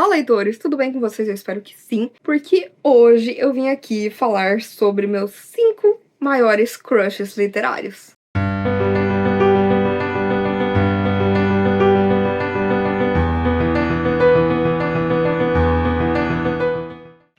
Olá, leitores! Tudo bem com vocês? Eu espero que sim, porque hoje eu vim aqui falar sobre meus 5 maiores crushes literários.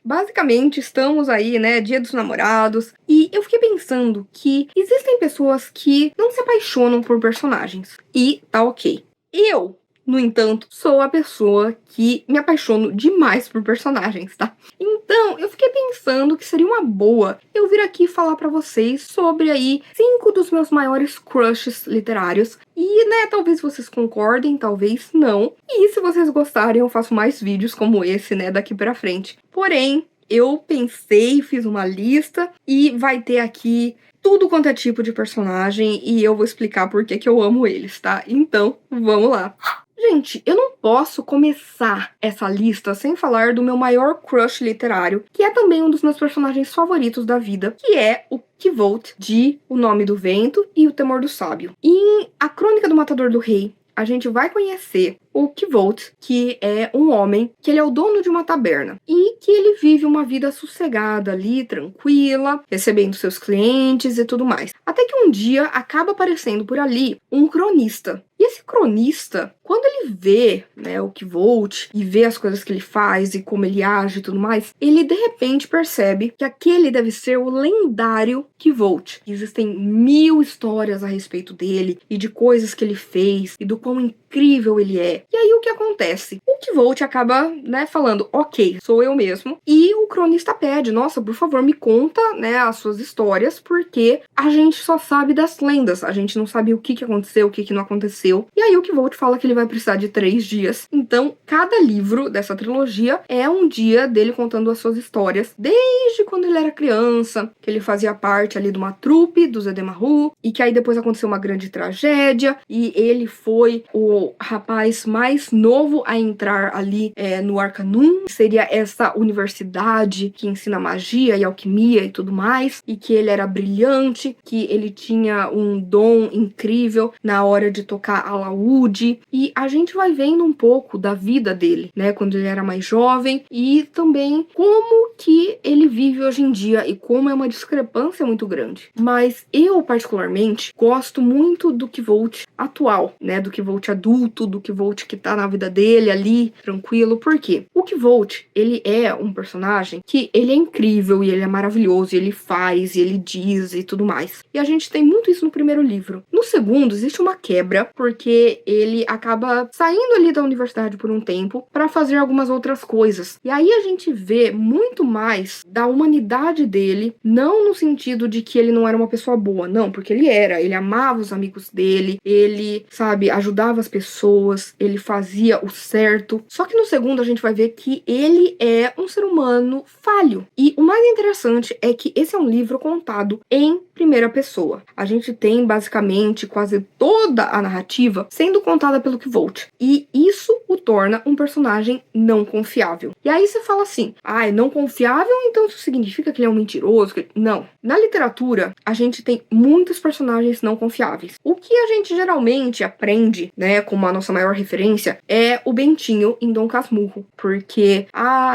Basicamente, estamos aí, né, Dia dos Namorados, e eu fiquei pensando que existem pessoas que não se apaixonam por personagens, e tá ok. Eu, no entanto, sou a pessoa que me apaixono demais por personagens, tá? Então, eu fiquei pensando que seria uma boa eu vir aqui falar pra vocês sobre aí 5 dos meus maiores crushes literários. E, né, talvez vocês concordem, talvez não. E se vocês gostarem, eu faço mais vídeos como esse, né, daqui pra frente. Porém, eu pensei, fiz uma lista e vai ter aqui tudo quanto é tipo de personagem e eu vou explicar por que eu amo eles, tá? Então, vamos lá. Gente, eu não posso começar essa lista sem falar do meu maior crush literário, que é também um dos meus personagens favoritos da vida, que é o Kvolt, de O Nome do Vento e O Temor do Sábio. Em A Crônica do Matador do Rei, a gente vai conhecer o Kvolt, que é um homem, que ele é o dono de uma taberna e que ele vive uma vida sossegada ali, tranquila, recebendo seus clientes e tudo mais. Até que um dia acaba aparecendo por ali um cronista. E esse cronista, quando ele vê, né, o Kvolt e vê as coisas que ele faz e como ele age e tudo mais, ele de repente percebe que aquele deve ser o lendário Kvolt. Existem 1000 histórias a respeito dele e de coisas que ele fez e do quão incrível ele é. E aí o que acontece? O Kvolt acaba, né, falando, ok, sou eu mesmo. E o cronista pede, nossa, por favor, me conta, né, as suas histórias, porque a gente só sabe das lendas, a gente não sabe o que aconteceu, o que não aconteceu. E aí o Kvolt fala que ele vai precisar de 3 dias. Então, cada livro dessa trilogia é um dia dele contando as suas histórias, desde quando ele era criança, que ele fazia parte ali de uma trupe do Zedemaru, e que aí depois aconteceu uma grande tragédia, e ele foi o rapaz mais novo a entrar ali no Arcanum, que seria essa universidade que ensina magia e alquimia e tudo mais, e que ele era brilhante, que ele tinha um dom incrível na hora de tocar alaúde, e a gente vai vendo um pouco da vida dele, né, quando ele era mais jovem, e também como que ele vive hoje em dia, e como é uma discrepância muito grande. Mas eu, particularmente, gosto muito do Kvolt atual, né, do Kvolt adulto, do Kvolt que tá na vida dele ali, tranquilo. Por quê? O Kvolt, ele é um personagem que ele é incrível, e ele é maravilhoso, e ele faz, e ele diz, e tudo mais. E a gente tem muito isso no primeiro livro. No segundo, existe uma quebra, porque ele acaba saindo ali da universidade por um tempo para fazer algumas outras coisas. E aí a gente vê muito mais da humanidade dele, não no sentido de que ele não era uma pessoa boa, não, porque ele era, ele amava os amigos dele, ele, sabe, ajudava as pessoas, ele fazia o certo. Só que no segundo a gente vai ver que ele é um ser humano falho. E o mais interessante é que esse é um livro contado em primeira pessoa. A gente tem basicamente quase toda a narrativa sendo contada pelo Kvolt. E isso o torna um personagem não confiável. E aí você fala assim, é não confiável, então isso significa que ele é um mentiroso? Não. Na literatura, a gente tem muitos personagens não confiáveis. O que a gente geralmente aprende, né, como a nossa maior referência, é o Bentinho em Dom Casmurro. Porque,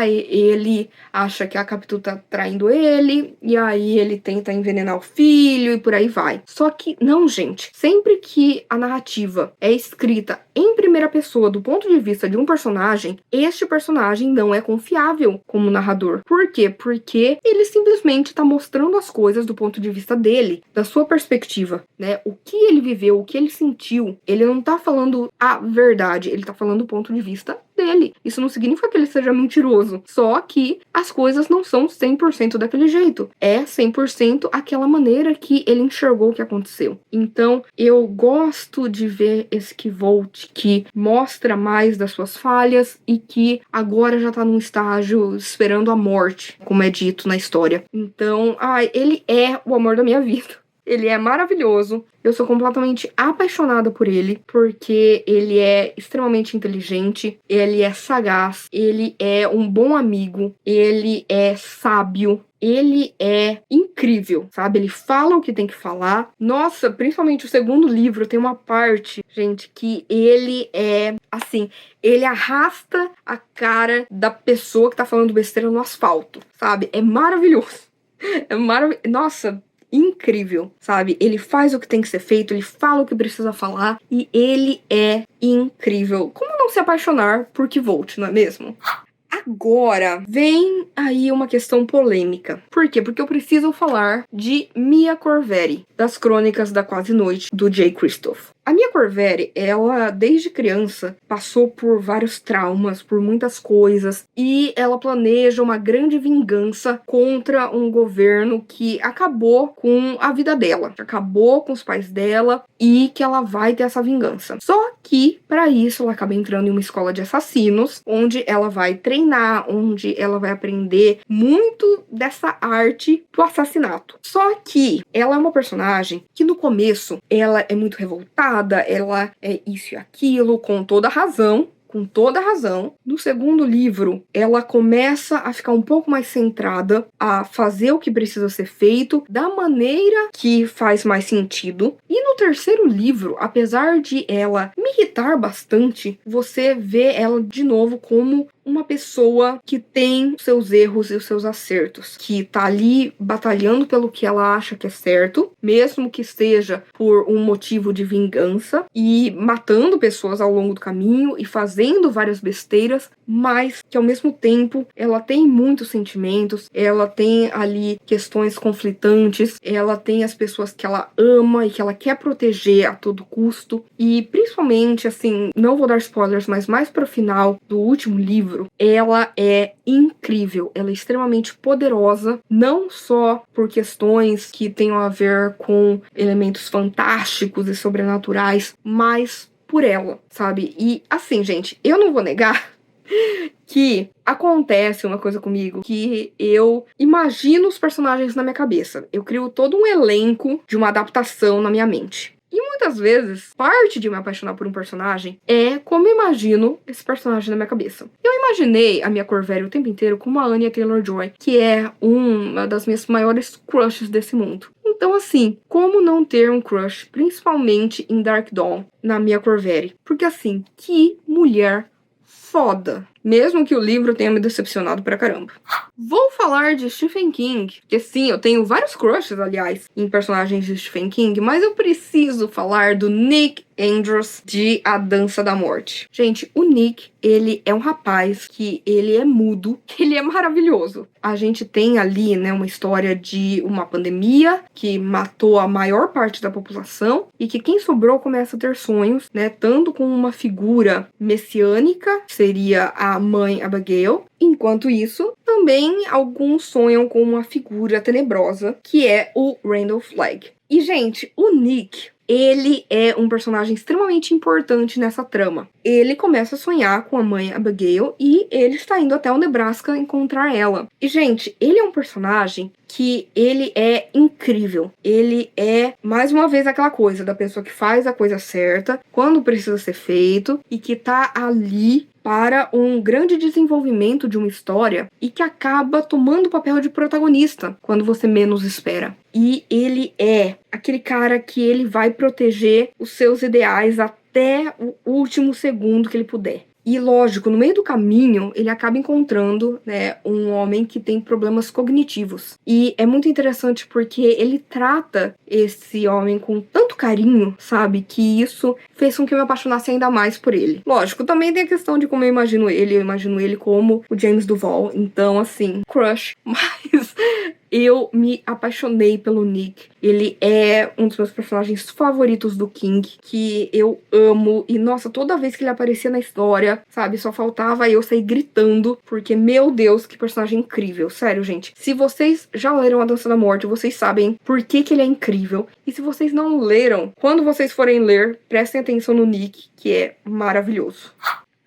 ele acha que a Capitu tá traindo ele, e aí ele tenta envenenar o filho, e por aí vai. Só que, não, gente. Sempre que a narrativa é escrita em primeira pessoa, do ponto de vista de um personagem, este personagem não é confiável como narrador. Por quê? Porque ele simplesmente tá mostrando as coisas do ponto de vista dele, da sua perspectiva, né? O que ele viveu, o que ele sentiu. Ele não tá falando a verdade, ele tá falando do ponto de vista dele. Isso não significa que ele seja mentiroso, só que as coisas não são 100% daquele jeito. É 100% aquela maneira que ele enxergou o que aconteceu. Então, eu gosto de ver esse Kvolt que mostra mais das suas falhas e que agora já tá num estágio esperando a morte, como é dito na história. Então, ele é o amor da minha vida. Ele é maravilhoso. Eu sou completamente apaixonada por ele, porque ele é extremamente inteligente, ele é sagaz, ele é um bom amigo, ele é sábio, ele é incrível, sabe? Ele fala o que tem que falar. Nossa, principalmente o segundo livro tem uma parte, gente, que ele é, assim, ele arrasta a cara da pessoa que tá falando besteira no asfalto, sabe? É maravilhoso. É maravilhoso. Nossa, incrível, sabe? Ele faz o que tem que ser feito, ele fala o que precisa falar e ele é incrível. Como não se apaixonar por Kvolt, não é mesmo? Agora, vem aí uma questão polêmica. Por quê? Porque eu preciso falar de Mia Corveri, das Crônicas da Quase Noite, do Jay Kristoff. A Mia Corveri, ela, desde criança, passou por vários traumas, por muitas coisas, e ela planeja uma grande vingança contra um governo que acabou com a vida dela, acabou com os pais dela, e que ela vai ter essa vingança. Só que, para isso, ela acaba entrando em uma escola de assassinos, onde ela vai treinar, onde ela vai aprender muito dessa arte do assassinato. Só que ela é uma personagem que, no começo, ela é muito revoltada, ela é isso e aquilo, com toda razão. Com toda razão. No segundo livro, ela começa a ficar um pouco mais centrada, a fazer o que precisa ser feito da maneira que faz mais sentido. E no terceiro livro, apesar de ela me irritar bastante, você vê ela de novo como uma pessoa que tem os seus erros e os seus acertos, que tá ali batalhando pelo que ela acha que é certo, mesmo que seja por um motivo de vingança, e matando pessoas ao longo do caminho e fazendo várias besteiras, mas que ao mesmo tempo ela tem muitos sentimentos, ela tem ali questões conflitantes, ela tem as pessoas que ela ama e que ela quer proteger a todo custo, e principalmente, assim, não vou dar spoilers, mas mais pro final do último livro, ela é incrível, ela é extremamente poderosa, não só por questões que tenham a ver com elementos fantásticos e sobrenaturais, mas por ela, sabe? E assim, gente, eu não vou negar que acontece uma coisa comigo, que eu imagino os personagens na minha cabeça. Eu crio todo um elenco de uma adaptação na minha mente. E muitas vezes, parte de me apaixonar por um personagem é como eu imagino esse personagem na minha cabeça. Eu imaginei a Mia Corveri o tempo inteiro como a Anya Taylor-Joy, que é uma das minhas maiores crushes desse mundo. Então, assim, como não ter um crush, principalmente em Dark Dawn, na Mia Corveri? Porque, assim, que mulher foda. Mesmo que o livro tenha me decepcionado pra caramba. Vou falar de Stephen King, que sim, eu tenho vários crushes, aliás, em personagens de Stephen King, mas eu preciso falar do Nick Andrews de A Dança da Morte. Gente, o Nick, ele é um rapaz que ele é mudo, ele é maravilhoso. A gente tem ali, né, uma história de uma pandemia que matou a maior parte da população e que quem sobrou começa a ter sonhos, né, tanto com uma figura messiânica, seria a mãe Abigail. Enquanto isso, também alguns sonham com uma figura tenebrosa, que é o Randall Flagg. E, gente, o Nick, ele é um personagem extremamente importante nessa trama. Ele começa a sonhar com a mãe Abigail e ele está indo até o Nebraska encontrar ela. E, gente, ele é um personagem que ele é incrível. Ele é, mais uma vez, aquela coisa da pessoa que faz a coisa certa, quando precisa ser feito, e que tá ali para um grande desenvolvimento de uma história e que acaba tomando o papel de protagonista quando você menos espera. E ele é aquele cara que ele vai proteger os seus ideais até o último segundo que ele puder. E lógico, no meio do caminho, ele acaba encontrando, né, um homem que tem problemas cognitivos. E é muito interessante porque ele trata esse homem com tanto carinho, sabe, que isso fez com que eu me apaixonasse ainda mais por ele. Lógico, também tem a questão de como eu imagino ele como o James Duval. Então, assim, crush. Mas eu me apaixonei pelo Nick. Ele é um dos meus personagens favoritos do King, que eu amo. E, nossa, toda vez que ele aparecia na história, sabe, só faltava eu sair gritando, porque, meu Deus, que personagem incrível. Sério, gente. Se vocês já leram A Dança da Morte, vocês sabem por que ele é incrível. E se vocês não leram, quando vocês forem ler, prestem atenção no Nick, que é maravilhoso.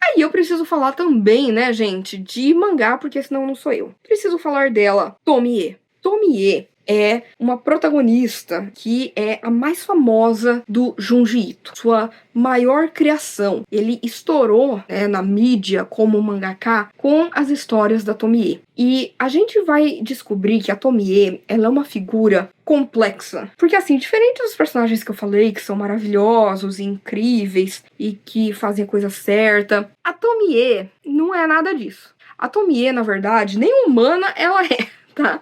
Aí eu preciso falar também, né, gente, de mangá, porque senão não sou eu. Preciso falar dela, Tomie. Tomie é uma protagonista que é a mais famosa do Junji Ito. Sua maior criação. Ele estourou, né, na mídia como mangaka com as histórias da Tomie. E a gente vai descobrir que a Tomie, ela é uma figura complexa. Porque assim, diferente dos personagens que eu falei, que são maravilhosos e incríveis e que fazem a coisa certa, a Tomie não é nada disso. A Tomie, na verdade, nem humana ela é, tá?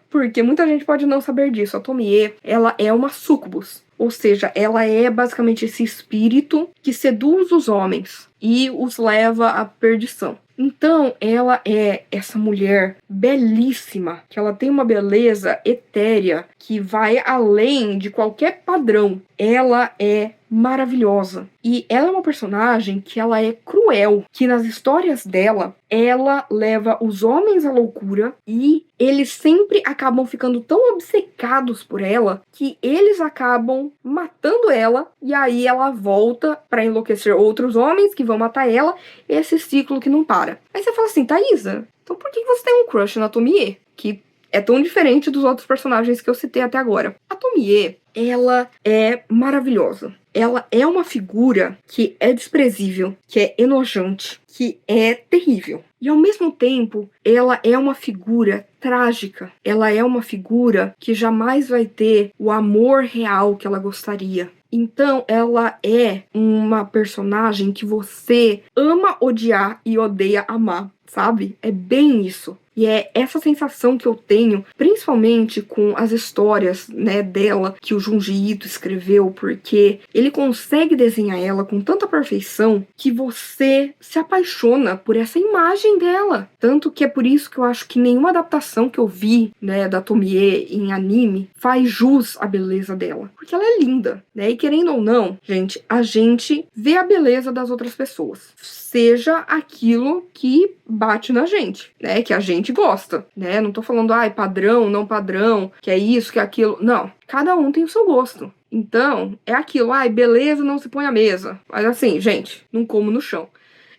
Porque muita gente pode não saber disso. A Tomie, ela é uma sucubus. Ou seja, ela é basicamente esse espírito que seduz os homens e os leva à perdição. Então, ela é essa mulher belíssima, que ela tem uma beleza etérea que vai além de qualquer padrão. Ela é maravilhosa. E ela é uma personagem que ela é cruel, que nas histórias dela, ela leva os homens à loucura e eles sempre acabam ficando tão obcecados por ela que eles acabam matando ela e aí ela volta pra enlouquecer outros homens que vão matar ela, esse ciclo que não para. Aí você fala assim, Thaisa, então por que você tem um crush na Tomie? Que é tão diferente dos outros personagens que eu citei até agora. A Tomie, ela é maravilhosa. Ela é uma figura que é desprezível, que é enojante, que é terrível. E ao mesmo tempo, ela é uma figura trágica. Ela é uma figura que jamais vai ter o amor real que ela gostaria. Então, ela é uma personagem que você ama odiar e odeia amar, sabe? É bem isso. E é essa sensação que eu tenho, principalmente com as histórias, né, dela, que o Junji Ito escreveu, porque ele consegue desenhar ela com tanta perfeição que você se apaixona por essa imagem dela. Tanto que é por isso que eu acho que nenhuma adaptação que eu vi, né, da Tomie em anime faz jus à beleza dela. Porque ela é linda, né? E querendo ou não, gente, a gente vê a beleza das outras pessoas. Seja aquilo que bate na gente, né? Que a gente gosta, né? Não tô falando, ai, padrão, não padrão, que é isso, que é aquilo. Não. Cada um tem o seu gosto. Então, é aquilo, ai, beleza, não se põe à mesa. Mas assim, gente, não como no chão.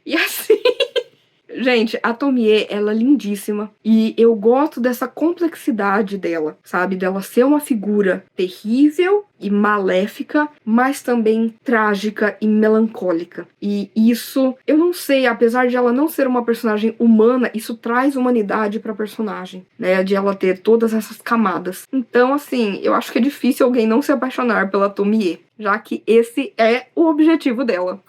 E assim... Gente, a Tomie, ela é lindíssima e eu gosto dessa complexidade dela, sabe? Dela ser uma figura terrível e maléfica, mas também trágica e melancólica. E isso, eu não sei, apesar de ela não ser uma personagem humana, isso traz humanidade pra personagem, né? De ela ter todas essas camadas. Então, assim, eu acho que é difícil alguém não se apaixonar pela Tomie, já que esse é o objetivo dela.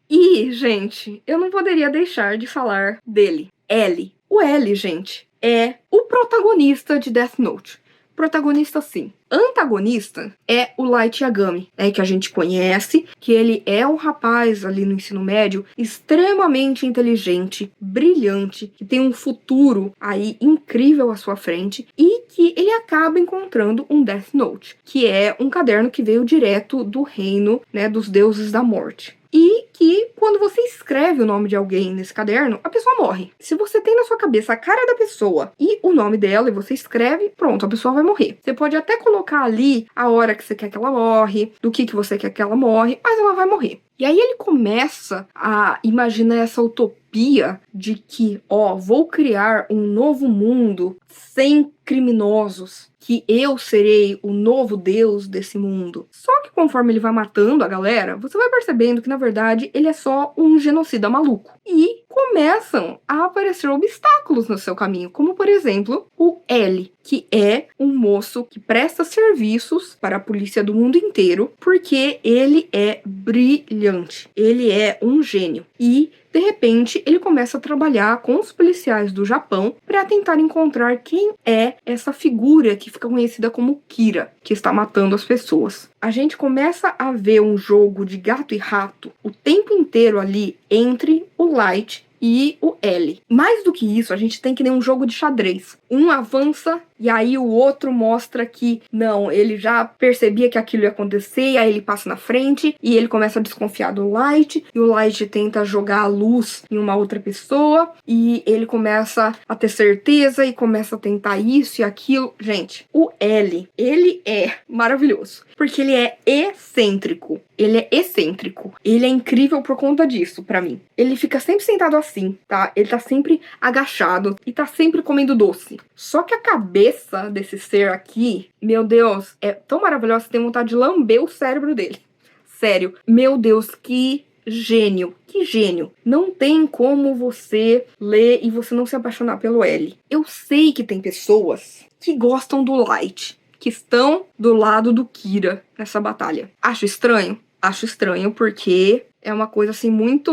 E, gente, eu não poderia deixar de falar dele, L. O L, gente, é o protagonista de Death Note. Protagonista, sim. Antagonista é o Light Yagami, né, que a gente conhece, que ele é um rapaz ali no ensino médio extremamente inteligente, brilhante, que tem um futuro aí incrível à sua frente e que ele acaba encontrando um Death Note, que é um caderno que veio direto do reino, né, dos deuses da morte. E que quando você escreve o nome de alguém nesse caderno, a pessoa morre. Se você tem na sua cabeça a cara da pessoa e o nome dela e você escreve, pronto, a pessoa vai morrer. Você pode até colocar ali a hora que você quer que ela morre, do que você quer que ela morre, mas ela vai morrer. E aí ele começa a imaginar essa utopia de que, ó, vou criar um novo mundo sem criminosos, que eu serei o novo deus desse mundo. Só que conforme ele vai matando a galera, você vai percebendo que, na verdade, ele é só um genocida maluco. E começam a aparecer obstáculos no seu caminho, como, por exemplo, o L, que é um moço que presta serviços para a polícia do mundo inteiro, porque ele é brilhante. Ele é um gênio. E de repente, ele começa a trabalhar com os policiais do Japão para tentar encontrar quem é essa figura que fica conhecida como Kira, que está matando as pessoas. A gente começa a ver um jogo de gato e rato o tempo inteiro ali entre o Light e o L. Mais do que isso, a gente tem que ter um jogo de xadrez. Um avança e aí o outro mostra que não, ele já percebia que aquilo ia acontecer, e aí ele passa na frente e ele começa a desconfiar do Light, e o Light tenta jogar a luz em uma outra pessoa e ele começa a ter certeza e começa a tentar isso e aquilo. Gente, o L, ele é maravilhoso, porque ele é excêntrico. Ele é excêntrico. Ele é incrível por conta disso, pra mim. Ele fica sempre sentado assim, tá? Ele tá sempre agachado e tá sempre comendo doce. Só que a cabeça desse ser aqui, meu Deus, é tão maravilhosa que tem vontade de lamber o cérebro dele. Sério, meu Deus, que gênio, que gênio. Não tem como você ler e você não se apaixonar pelo L. Eu sei que tem pessoas que gostam do Light, que estão do lado do Kira nessa batalha. Acho estranho? Acho estranho porque é uma coisa assim muito...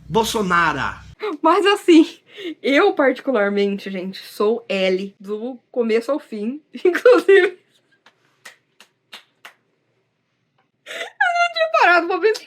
Bolsonaro! Mas assim, eu particularmente, gente, sou L do começo ao fim. Inclusive... Eu não tinha parado pra pensar.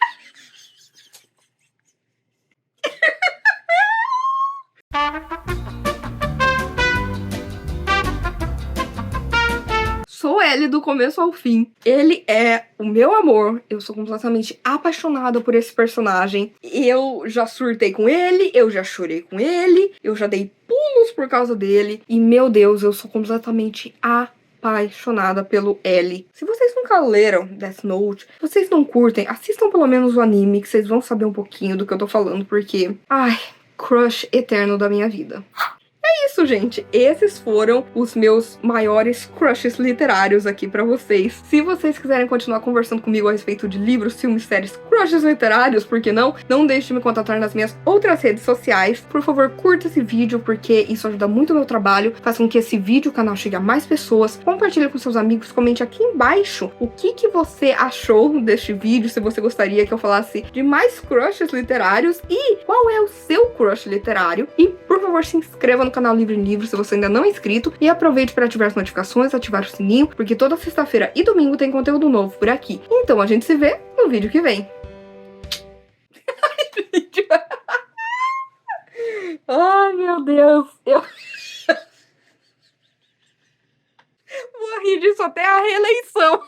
Sou L do começo ao fim. Ele é o meu amor. Eu sou completamente apaixonada por esse personagem. Eu já surtei com ele, eu já chorei com ele, eu já dei pulos por causa dele. E, meu Deus, eu sou completamente apaixonada pelo L. Se vocês nunca leram Death Note, se vocês não curtem, assistam pelo menos o anime, que vocês vão saber um pouquinho do que eu tô falando, porque... Ai, crush eterno da minha vida. É isso, gente. Esses foram os meus maiores crushes literários aqui pra vocês. Se vocês quiserem continuar conversando comigo a respeito de livros, filmes, séries, crushes literários, por que não? Não deixe de me contatar nas minhas outras redes sociais. Por favor, curta esse vídeo, porque isso ajuda muito o meu trabalho. Faça com que esse vídeo, o canal, chegue a mais pessoas. Compartilhe com seus amigos, comente aqui embaixo o que você achou deste vídeo, se você gostaria que eu falasse de mais crushes literários e qual é o seu crush literário. E, por favor, se inscreva no canal Livro em Livro se você ainda não é inscrito e aproveite para ativar as notificações, ativar o sininho, porque toda sexta-feira e domingo tem conteúdo novo por aqui. Então a gente se vê no vídeo que vem. Ai, meu Deus. Eu vou rir disso até a reeleição.